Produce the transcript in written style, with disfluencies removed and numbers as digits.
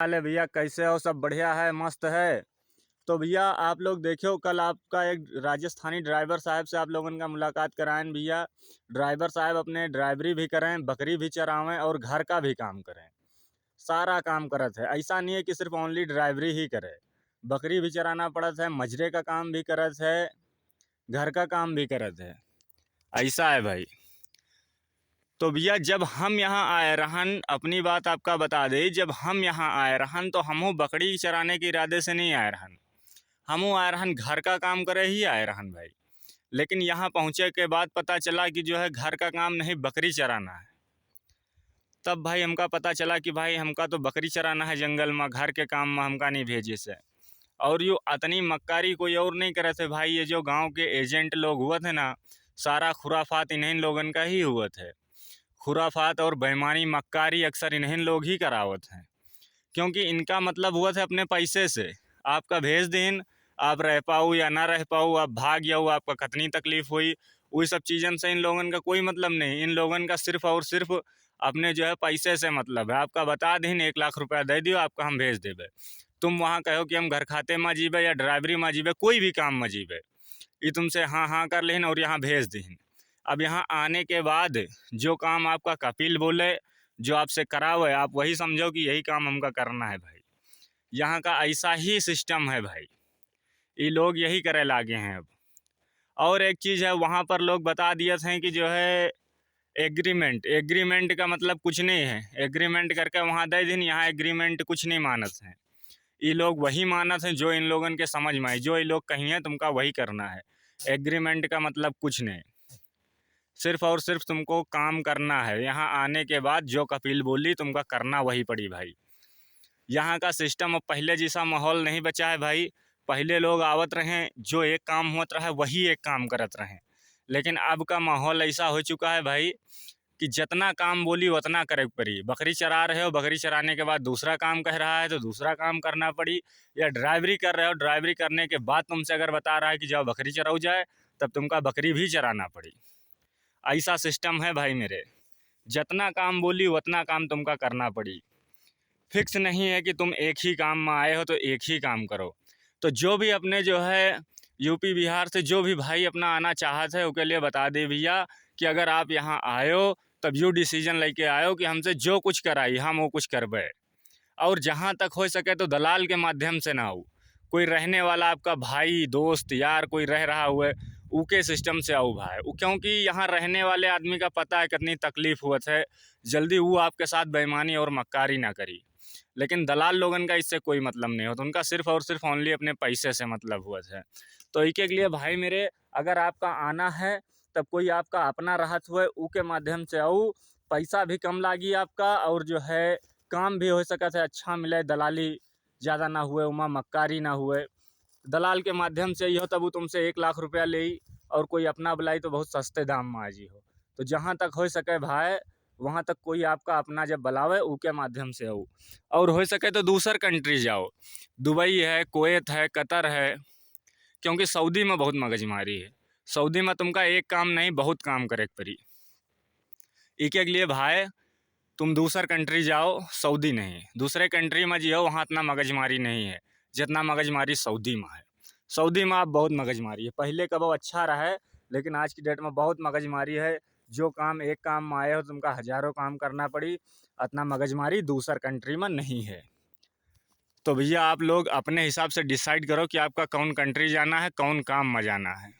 हाल है भैया, कैसे हो? सब बढ़िया है, मस्त है। तो भैया आप लोग देखो, कल आपका एक राजस्थानी ड्राइवर साहब से आप लोगों का मुलाकात कराएं भैया। ड्राइवर साहब अपने ड्राइवरी भी करें, बकरी भी चरावें और घर का भी काम करें। सारा काम करत है, ऐसा नहीं है कि सिर्फ ओनली ड्राइवरी ही करे। बकरी भी चराना पड़त है, मजरे का काम भी करत है, घर का काम भी करत है। ऐसा है भाई। तो भैया जब हम यहाँ आए रहन, अपनी बात आपका बता दे, जब हम यहाँ आए रहन तो हमहू बकरी चराने के इरादे से नहीं आए रहन। हमहू आए रहन घर का काम करे ही आए रहन भाई। लेकिन यहाँ पहुँचे के बाद पता चला कि जो है घर का काम नहीं, बकरी चराना है। तब भाई हमका पता चला कि भाई हमका तो बकरी चराना है जंगल में, घर के काम में हमका नहीं भेजे से। और यो अतनी मक्कारी कोई और नहीं करे थे भाई। ये जो गाँव के एजेंट लोग हुआ थे ना, सारा खुराफात इन्हीं लोगन का ही हुआ थे। खुराफात और बेईमानी मक्कारी अक्सर इन्हीं लोग ही करावत हैं, क्योंकि इनका मतलब हुआ था अपने पैसे से। आपका भेज दिन, आप रह पाओ या ना रह पाओ, आप भाग जाओ, आपका कितनी तकलीफ हुई, वही सब चीज़न से इन लोगन का कोई मतलब नहीं। इन लोगन का सिर्फ और सिर्फ अपने जो है पैसे से मतलब है। आपका बता दिन 1 लाख रुपया दे दियो, आपका हम भेज देवे। तुम वहाँ कहो कि हम घर खाते में जीवे या ड्राइवरी में जीवे, कोई भी काम में जीवे, ये तुमसे हाँ हाँ कर लेन और यहाँ भेज दीन। अब यहाँ आने के बाद जो काम आपका कपिल बोले, जो आपसे करावे, आप वही समझो कि यही काम हमका करना है भाई। यहाँ का ऐसा ही सिस्टम है भाई, ये लोग यही करे लागे हैं अब। और एक चीज़ है, वहाँ पर लोग बता दिए थे कि जो है एग्रीमेंट, एग्रीमेंट का मतलब कुछ नहीं है। एग्रीमेंट करके वहाँ दे दिन, यहाँ एग्रीमेंट कुछ नहीं मानत है। ये लोग वही मानत हैं जो इन लोगन के समझ में आए, जो ये लोग कहिए तुमका वही करना है। एग्रीमेंट का मतलब कुछ नहीं, सिर्फ और सिर्फ तुमको काम करना है। यहाँ आने के बाद जो कपिल बोली तुमका करना वही पड़ी भाई। यहाँ का सिस्टम अब पहले जैसा माहौल नहीं बचा है भाई। पहले लोग आवत रहें, जो एक काम होत रहा वही एक काम करत रहें। लेकिन अब का माहौल ऐसा हो चुका है भाई कि जितना काम बोली उतना करे पड़ी। बकरी चरा रहे हो, बकरी चराने के बाद दूसरा काम कह रहा है तो दूसरा काम करना पड़ी। या ड्राइवरी कर रहे हो, ड्राइवरी करने के बाद तुमसे अगर बता रहा है कि जाओ बकरी चराओ जाए, तब तुमका बकरी भी चराना पड़ी। ऐसा सिस्टम है भाई मेरे। जितना काम बोली उतना काम तुमका करना पड़ी। फिक्स नहीं है कि तुम एक ही काम में आए हो तो एक ही काम करो। तो जो भी अपने जो है यूपी बिहार से जो भी भाई अपना आना चाहते है, उसके लिए बता दे भैया कि अगर आप यहाँ आयो तब यू डिसीजन लेके आयो कि हमसे जो कुछ कराई हम वो कुछ करबे। और जहाँ तक हो सके तो दलाल के माध्यम से ना हो। कोई रहने वाला आपका भाई दोस्त यार कोई रह रहा हुए, ऊके सिस्टम से आओ भाई। क्योंकि यहाँ रहने वाले आदमी का पता है कितनी तकलीफ हुआ है, जल्दी वो आपके साथ बेईमानी और मक्कारी ना करी। लेकिन दलाल लोगन का इससे कोई मतलब नहीं होता, उनका सिर्फ और सिर्फ ओनली अपने पैसे से मतलब हुआ है। तो एक के लिए भाई मेरे, अगर आपका आना है तब कोई आपका अपना राहत हुए, ऊ के माध्यम से आओ। पैसा भी कम लागी आपका, और जो है काम भी हो सका है अच्छा मिले, दलाली ज़्यादा ना हुए, उमा मक्कारी ना हुए। दलाल के माध्यम से ये हो तब वो तुमसे 1 लाख रुपया ले, और कोई अपना बुलाई तो बहुत सस्ते दाम में आ जी हो। तो जहाँ तक हो सके भाई, वहाँ तक कोई आपका अपना जब बुलावे ऊ के माध्यम से आओ। और हो सके तो दूसर कंट्री जाओ, दुबई है, कुवैत है, कतर है। क्योंकि सऊदी में बहुत मगजमारी है। सऊदी में तुमका एक काम नहीं बहुत काम करे पड़ी। एक के लिए भाई तुम दूसर कंट्री जाओ, सऊदी नहीं, दूसरे कंट्री में जियो, वहाँ इतना मगजमारी नहीं है जितना मगजमारी सऊदी में है। सऊदी में आप बहुत मगजमारी है, पहले का वो अच्छा रहा है, लेकिन आज की डेट में बहुत मगजमारी है। जो काम एक काम में आए हो तुमका हज़ारों काम करना पड़ी, इतना मगजमारी दूसर कंट्री में नहीं है। तो भैया आप लोग अपने हिसाब से डिसाइड करो कि आपका कौन कंट्री जाना है, कौन काम में जाना है।